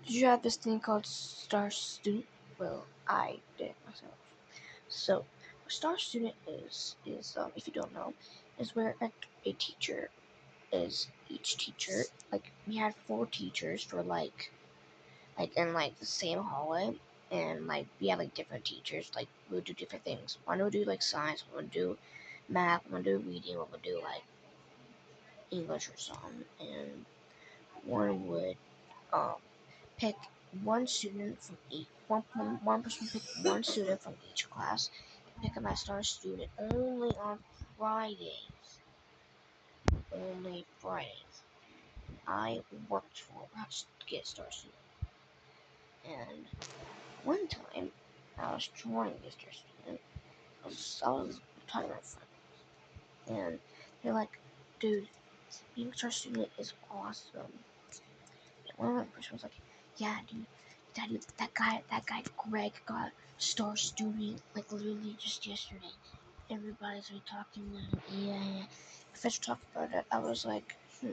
Did you have this thing called Star Student? Well, I did myself. So, a Star Student is if you don't know, is where a teacher is each teacher. Like we had four teachers for like in like the same hallway, and like we have like different teachers. Like we'll do different things. One will do like science, one will do math, one will do reading, one will do like English or something, and one would um pick one student from each one person pick one student from each class and pick a my star student only on Fridays. Only Fridays. I worked for to get star student, and one time I was trying to get star student. I was talking to my friend, and they're like, "Dude, being star student is awesome." One of my person was like, "Yeah, dude, that guy Greg got star student like literally just yesterday. Everybody's like talking about it. Yeah." If I should talk about it, I was like, I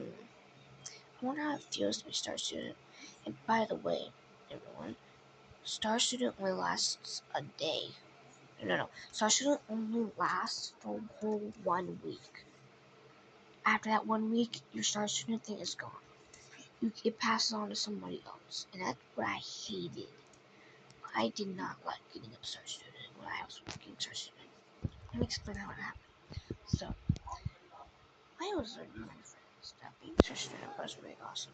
wonder how it feels to be star student. And by the way, everyone, star student only lasts a day. No. Star student only lasts for a whole 1 week. After that 1 week, your star student thing is gone. It passes on to somebody else, and that's what I hated. I did not like getting a star student when I was getting star student. Let me explain how it happened. So, I was learning my friends that being star student was really awesome,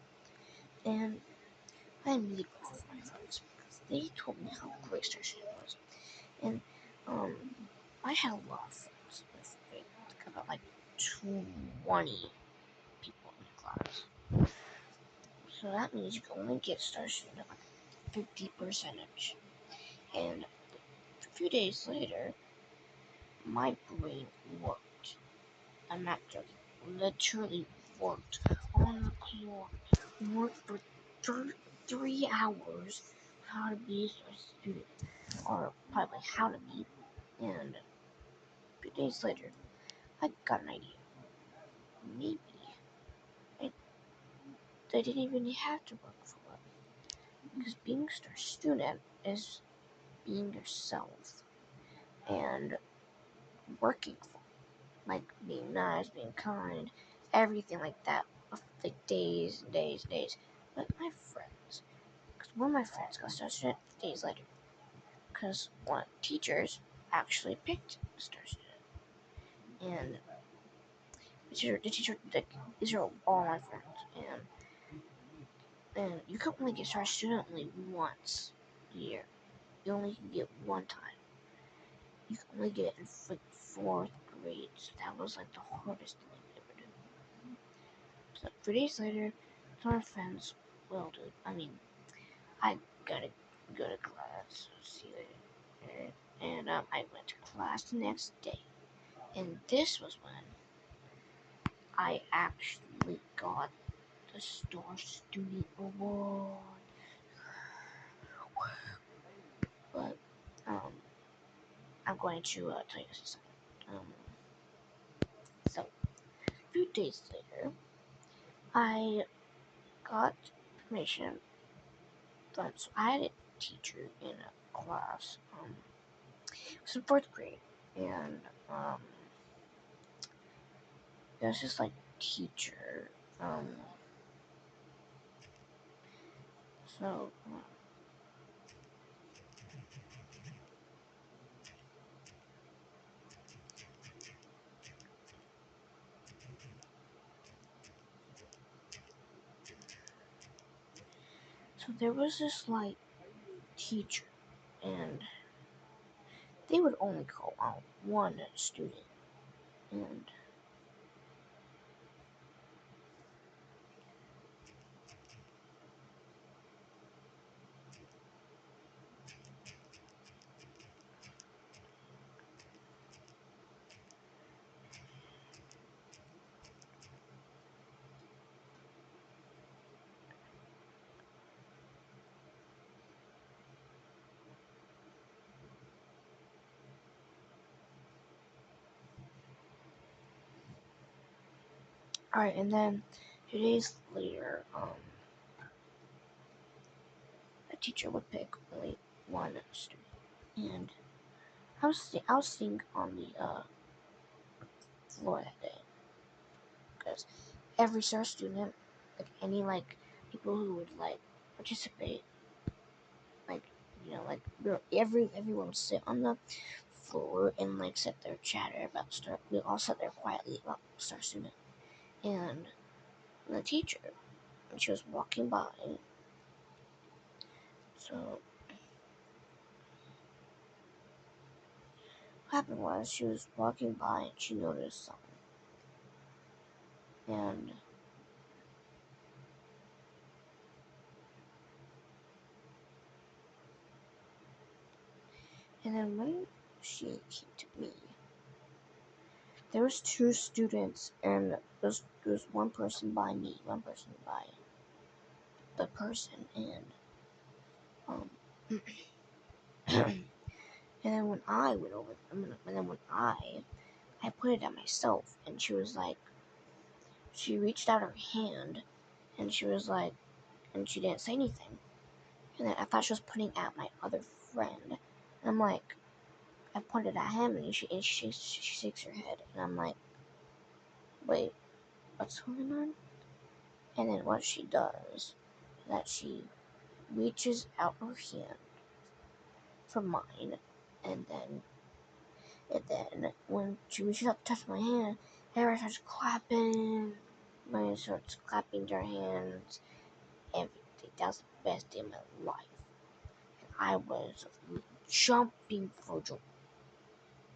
and I immediately called my friends because they told me how great star student was, and um, I had a lot of friends. Like, about like 20 people in the class. So that means you can only get star student at like 50 percentage. And a few days later, my brain worked. I'm not joking. Literally worked on the clock. Worked for 3 hours how to be a star student. Or probably how to be. And a few days later, I got an idea. Maybe I, I didn't even have to work for it. Because being a star student is being yourself and working for it. Like being nice, being kind, everything like that. Like days and days and days. But my friends, because one of my friends got star student days later. Because one of the teachers actually picked a star student. And the teacher, like, these are all my friends. And you can only get star student only once a year. You only can get one time. You can only get it in like fourth grade. So that was like the hardest thing I could ever do. So 3 days later, to our friends, well, dude, I mean, I gotta go to class. See you later. And I went to class the next day. And this was when I actually got the Star Student Award. But I'm going to tell you this. Um, so a few days later, I got permission from. So I had a teacher in a class. It was in fourth grade, and it was just like teacher. Um, so so there was this like teacher, and they would only call out one student, and alright, and then 2 days later, teacher would pick only one student. And I was sitting on the floor that day because every star student, like any like people who would like participate, like like everyone would sit on the floor and like sit there chatter about star. We all sat there quietly about star student and the teacher. And she was walking by, so what happened was she was walking by and she noticed something. And then when she came to me, there was two students, and there was one person by me, one person by the person, um, and then when I went over, and then when I put it at myself, and she was like, she reached out her hand, and she was like, and she didn't say anything, and then I thought she was putting at my other friend, and I'm like, I pointed at him, and she shakes her head, and I'm like, wait, what's going on? And then what she does is that she reaches out her hand for mine, and then when she reaches out to touch my hand, everybody starts clapping. Everybody starts clapping their hands. Everything. That was the best day of my life. And I was jumping for joy,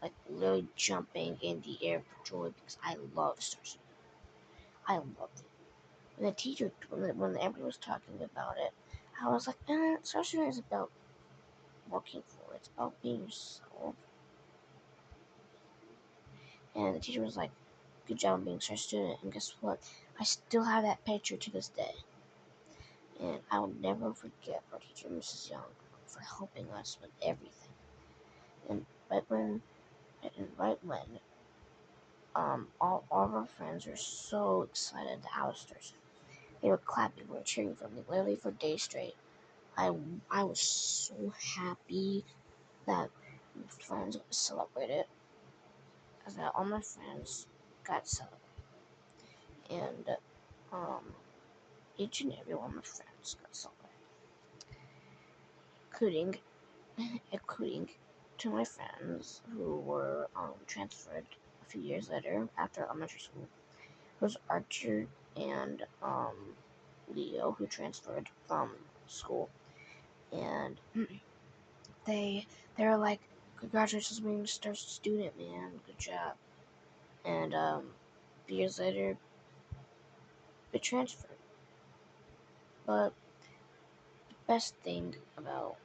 like literally jumping in the air for joy because I love Stars. I loved it. When the teacher, when everybody was talking about it, I was like, Stars is about working for. It's about being yourself. And the teacher was like, good job being a student. And guess what? I still have that picture to this day. And I will never forget our teacher, Mrs. Young, for helping us with everything. And right when all of our friends were so excited that I was stars. They were clapping, they were cheering for me, literally for days straight. I was so happy that friends celebrated, as that all my friends got celebrated, and um, each and every one of my friends got celebrated, including including to my friends who were transferred a few years later after elementary school. It was Archer and Leo who transferred from school, and they were like, "Congratulations, being a star student, man! Good job!" And a few years later, they transferred. But the best thing about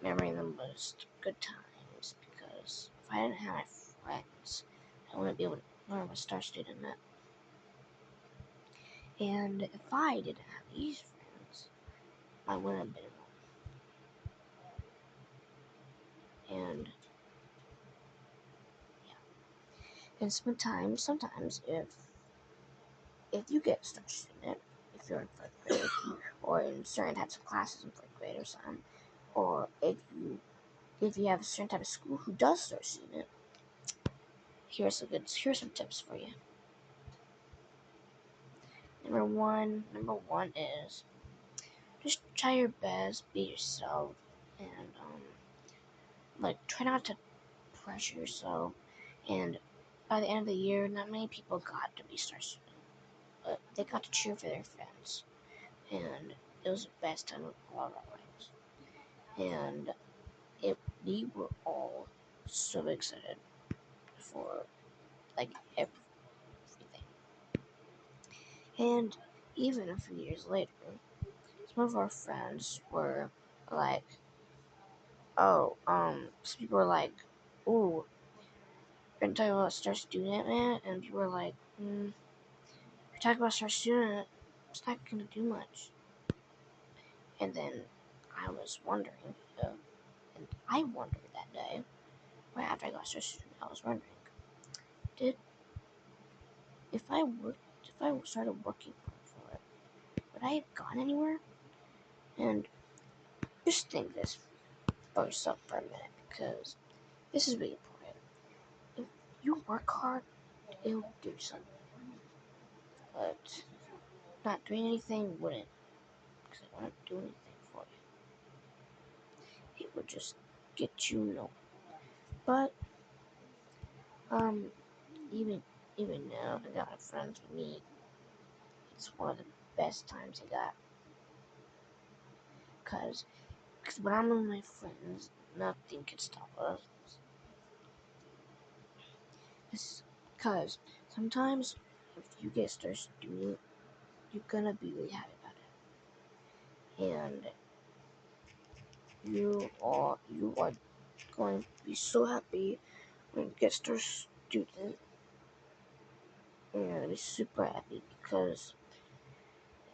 remembering them was the good times, because if I didn't have my friends, I wouldn't be able to learn what star student meant. And if I didn't have these friends, I wouldn't have been alone. And yeah, and sometimes if you get star student, if you're in 4th grade, or in certain types of classes in 4th grade or something, or if you have a certain type of school who does star student, here's some tips for you. Number one is just try your best, be yourself, and like try not to pressure yourself. And by the end of the year, not many people got to be star student, but they got to cheer for their friends, and it was the best time of all of our lives. And we were all so excited for like everything. And even a few years later, some of our friends were like, oh, some people were like, ooh, you're gonna talk about Star Student, man? And people were like, if you talk about Star Student, it's not gonna do much. And then I was wondering, and I wondered that day, right after I got Star Student, I was wondering, did if I started working for it, would I have gone anywhere? And just think this for yourself for a minute because this is really important. If you work hard, it'll do something. But not doing anything wouldn't, because it wouldn't do anything for you. It would just get you nowhere. But um, even even now, I got friends with me. It's one of the best times I got, cause when I'm with my friends, nothing can stop us. It's cause sometimes if you get stressed doing, you're gonna be really happy about it, and you are going to be so happy when you get stressed student. You're gonna be super happy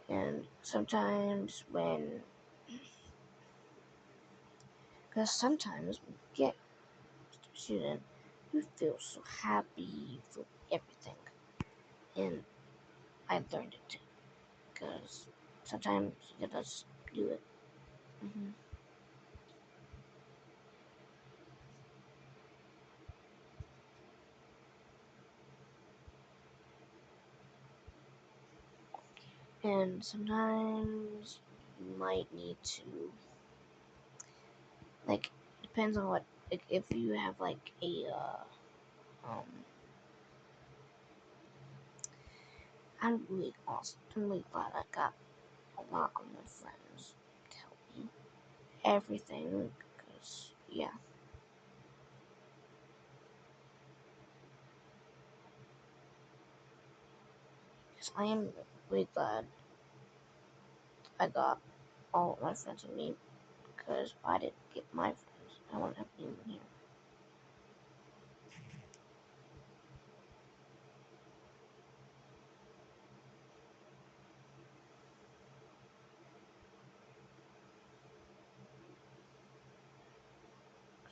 and sometimes sometimes when you get student, you feel so happy, you feel everything, and I learned it too, because sometimes you gotta just do it. hmm And sometimes you might need to, like, depends on what, like, if you have, like, um, I'm really glad I got a lot of my friends to help me. Everything, because, yeah, because I am really glad I got all of my friends with me, because if I didn't get my friends, I wouldn't have been here.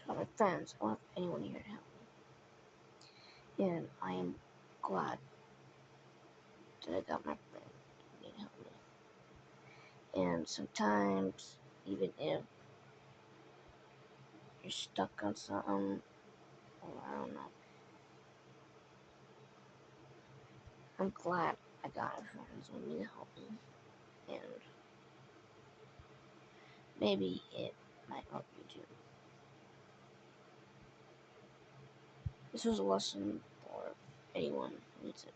So my friends, I don't have anyone here to help me. And I am glad that I got my friend to help me. And sometimes, even if you're stuck on something, or I don't know, I'm glad I got friends with me to help me. And maybe it might help you too. This was a lesson for anyone who needs it.